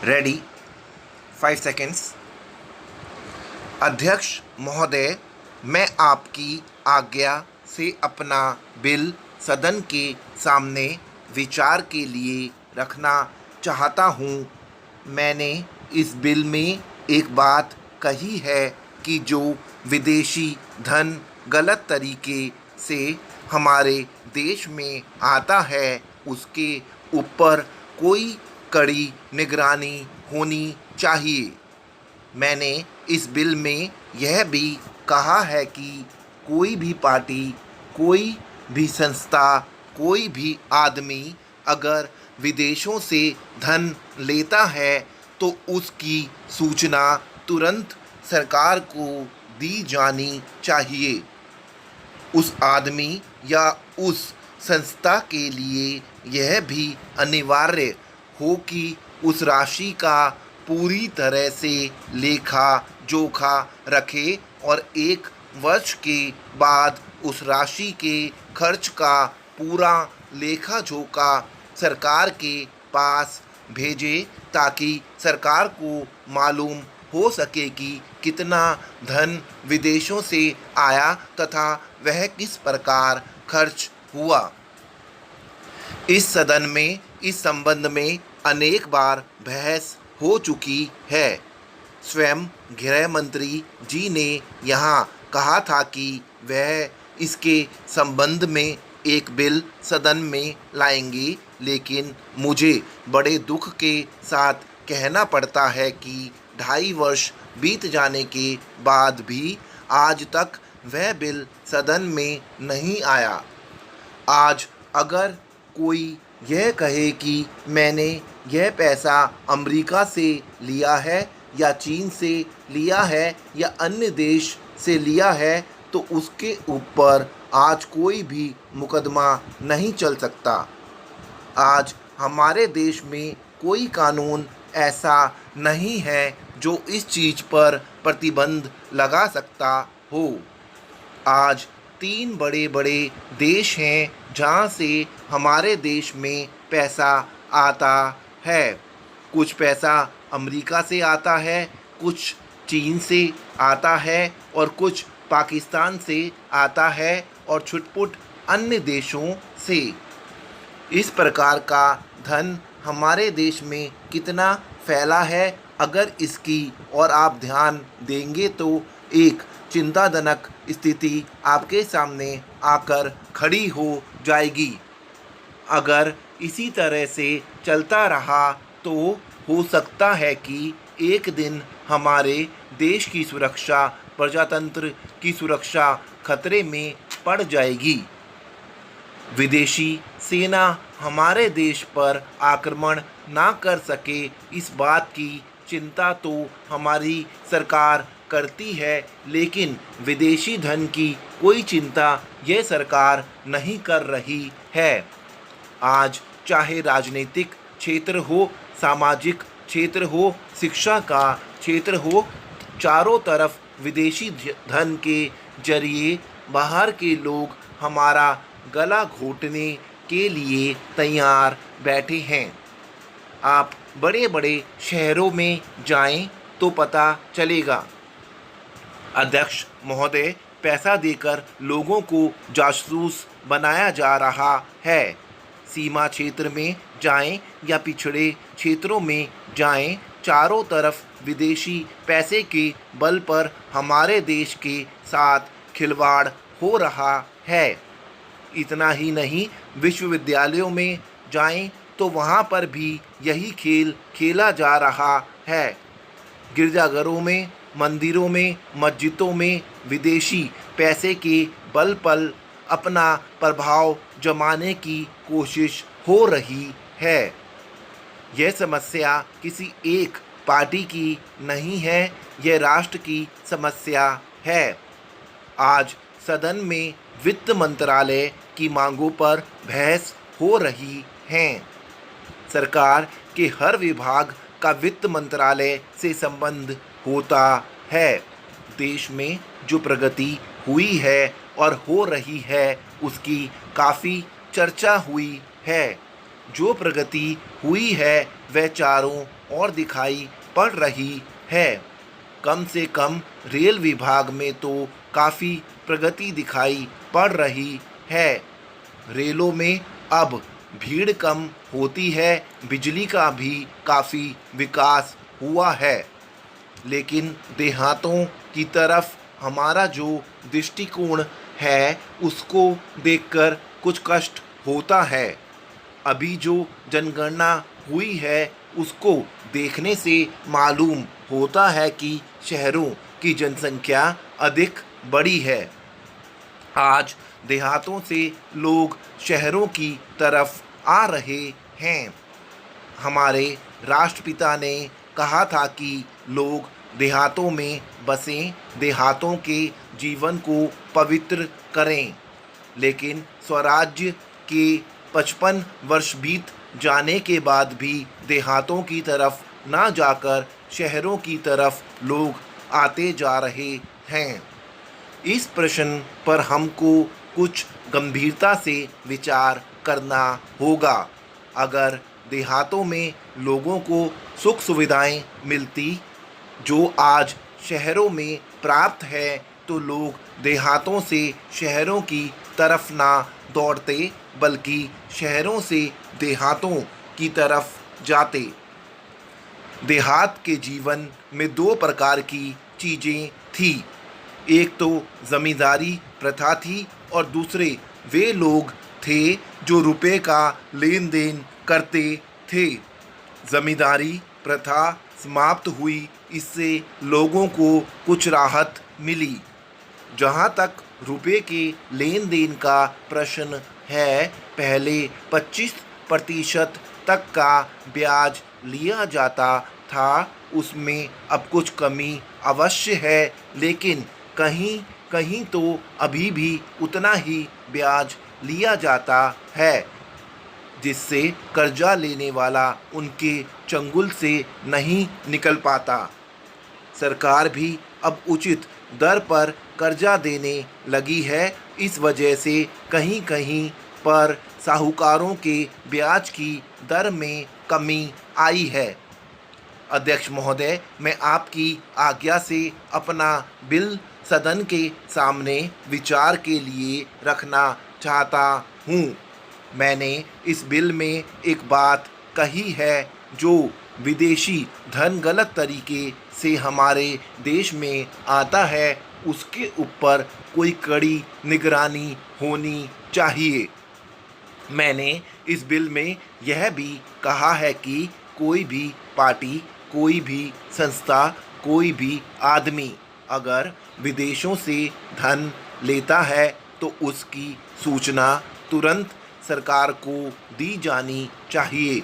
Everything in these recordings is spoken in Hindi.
Ready 5 seconds. अध्यक्ष महोदय, मैं आपकी आज्ञा से अपना बिल सदन के सामने विचार के लिए रखना चाहता हूँ। मैंने इस बिल में एक बात कही है कि जो विदेशी धन गलत तरीके से हमारे देश में आता है उसके ऊपर कोई कड़ी निगरानी होनी चाहिए। मैंने इस बिल में यह भी कहा है कि कोई भी पार्टी, कोई भी संस्था, कोई भी आदमी अगर विदेशों से धन लेता है तो उसकी सूचना तुरंत सरकार को दी जानी चाहिए। उस आदमी या उस संस्था के लिए यह भी अनिवार्य हो कि उस राशि का पूरी तरह से लेखा जोखा रखे और 1 वर्ष के बाद उस राशि के खर्च का पूरा लेखा जोखा सरकार के पास भेजे ताकि सरकार को मालूम हो सके कि कितना धन विदेशों से आया तथा वह किस प्रकार खर्च हुआ। इस सदन में इस संबंध में अनेक बार बहस हो चुकी है। स्वयं गृह मंत्री जी ने यहाँ कहा था कि वह इसके संबंध में एक बिल सदन में लाएंगे, लेकिन मुझे बड़े दुख के साथ कहना पड़ता है कि 2.5 वर्ष बीत जाने के बाद भी आज तक वह बिल सदन में नहीं आया। आज अगर कोई यह कहे कि मैंने यह पैसा अमेरिका से लिया है या चीन से लिया है या अन्य देश से लिया है तो उसके ऊपर आज कोई भी मुकदमा नहीं चल सकता। आज हमारे देश में कोई कानून ऐसा नहीं है जो इस चीज़ पर प्रतिबंध लगा सकता हो। आज 3 बड़े बड़े देश हैं जहाँ से हमारे देश में पैसा आता है। कुछ पैसा अमेरिका से आता है, कुछ चीन से आता है और कुछ पाकिस्तान से आता है और छुटपुट अन्य देशों से। इस प्रकार का धन हमारे देश में कितना फैला है, अगर इसकी और आप ध्यान देंगे तो एक चिंताजनक स्थिति आपके सामने आकर खड़ी हो जाएगी। अगर इसी तरह से चलता रहा तो हो सकता है कि एक दिन हमारे देश की सुरक्षा, प्रजातंत्र की सुरक्षा खतरे में पड़ जाएगी। विदेशी सेना हमारे देश पर आक्रमण ना कर सके, इस बात की चिंता तो हमारी सरकार करती है, लेकिन विदेशी धन की कोई चिंता यह सरकार नहीं कर रही है। आज चाहे राजनीतिक क्षेत्र हो, सामाजिक क्षेत्र हो, शिक्षा का क्षेत्र हो, चारों तरफ विदेशी धन के जरिए बाहर के लोग हमारा गला घोटने के लिए तैयार बैठे हैं। आप बड़े बड़े शहरों में जाएं तो पता चलेगा। अध्यक्ष महोदय, पैसा देकर लोगों को जासूस बनाया जा रहा है। सीमा क्षेत्र में जाएं या पिछड़े क्षेत्रों में जाएं, चारों तरफ विदेशी पैसे के बल पर हमारे देश के साथ खिलवाड़ हो रहा है। इतना ही नहीं, विश्वविद्यालयों में जाएं तो वहाँ पर भी यही खेल खेला जा रहा है। गिरजाघरों में, मंदिरों में, मस्जिदों में विदेशी पैसे के बल पर अपना प्रभाव जमाने की कोशिश हो रही है। यह समस्या किसी एक पार्टी की नहीं है, यह राष्ट्र की समस्या है। आज सदन में वित्त मंत्रालय की मांगों पर बहस हो रही है। सरकार के हर विभाग का वित्त मंत्रालय से संबंध होता है। देश में जो प्रगति हुई है और हो रही है उसकी काफ़ी चर्चा हुई है। जो प्रगति हुई है वह चारों ओर दिखाई पड़ रही है। कम से कम रेल विभाग में तो काफ़ी प्रगति दिखाई पड़ रही है। रेलों में अब भीड़ कम होती है, बिजली का भी काफ़ी विकास हुआ है। लेकिन देहातों की तरफ हमारा जो दृष्टिकोण है उसको देखकर कुछ कष्ट होता है। अभी जो जनगणना हुई है उसको देखने से मालूम होता है कि शहरों की जनसंख्या अधिक बड़ी है। आज देहातों से लोग शहरों की तरफ आ रहे हैं। हमारे राष्ट्रपिता ने कहा था कि लोग देहातों में बसें, देहातों के जीवन को पवित्र करें। लेकिन स्वराज्य के 55 वर्ष बीत जाने के बाद भी देहातों की तरफ ना जाकर शहरों की तरफ लोग आते जा रहे हैं। इस प्रश्न पर हमको कुछ गंभीरता से विचार करना होगा। अगर देहातों में लोगों को सुख सुविधाएं मिलती जो आज शहरों में प्राप्त है तो लोग देहातों से शहरों की तरफ ना दौड़ते बल्कि शहरों से देहातों की तरफ जाते। देहात के जीवन में दो प्रकार की चीज़ें थी। एक तो ज़मींदारी प्रथा थी और दूसरे वे लोग थे जो रुपए का लेन देन करते थे। ज़मींदारी प्रथा समाप्त हुई, इससे लोगों को कुछ राहत मिली। जहाँ तक रुपए के लेन देन का प्रश्न है, पहले 25% तक का ब्याज लिया जाता था, उसमें अब कुछ कमी अवश्य है, लेकिन कहीं कहीं तो अभी भी उतना ही ब्याज लिया जाता है जिससे कर्जा लेने वाला उनके चंगुल से नहीं निकल पाता। सरकार भी अब उचित दर पर कर्जा देने लगी है। इस वजह से कहीं कहीं पर साहूकारों के ब्याज की दर में कमी आई है। अध्यक्ष महोदय, मैं आपकी आज्ञा से अपना बिल सदन के सामने विचार के लिए रखना चाहता हूँ। मैंने इस बिल में एक बात कही है जो विदेशी धन गलत तरीके से हमारे देश में आता है, उसके ऊपर कोई कड़ी निगरानी होनी चाहिए। मैंने इस बिल में यह भी कहा है कि कोई भी पार्टी, कोई भी संस्था, कोई भी आदमी अगर विदेशों से धन लेता है तो उसकी सूचना तुरंत सरकार को दी जानी चाहिए।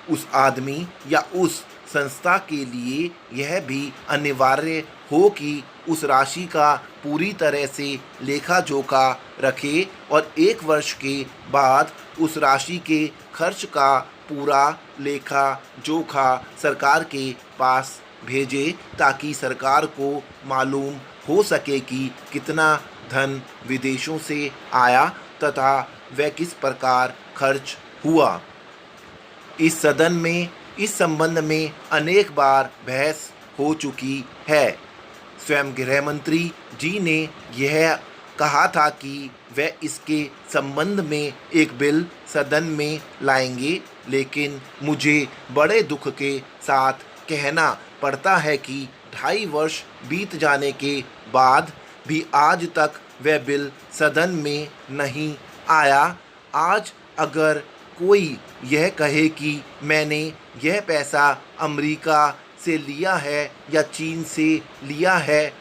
उस आदमी या उस संस्था के लिए यह भी अनिवार्य हो कि उस राशि का पूरी तरह से लेखा जोखा रखे और 1 वर्ष के बाद उस राशि के खर्च का पूरा लेखा जोखा सरकार के पास भेजे, ताकि सरकार को मालूम हो सके कि कितना धन विदेशों से आया तथा वह किस प्रकार खर्च हुआ। इस सदन में इस संबंध में अनेक बार बहस हो चुकी है। स्वयं गृह मंत्री जी ने यह कहा था कि वह इसके संबंध में एक बिल सदन में लाएंगे, लेकिन मुझे बड़े दुख के साथ कहना पड़ता है कि 2.5 वर्ष बीत जाने के बाद भी आज तक वह बिल सदन में नहीं आया। आज अगर कोई यह कहे कि मैंने यह पैसा अमेरिका से लिया है या चीन से लिया है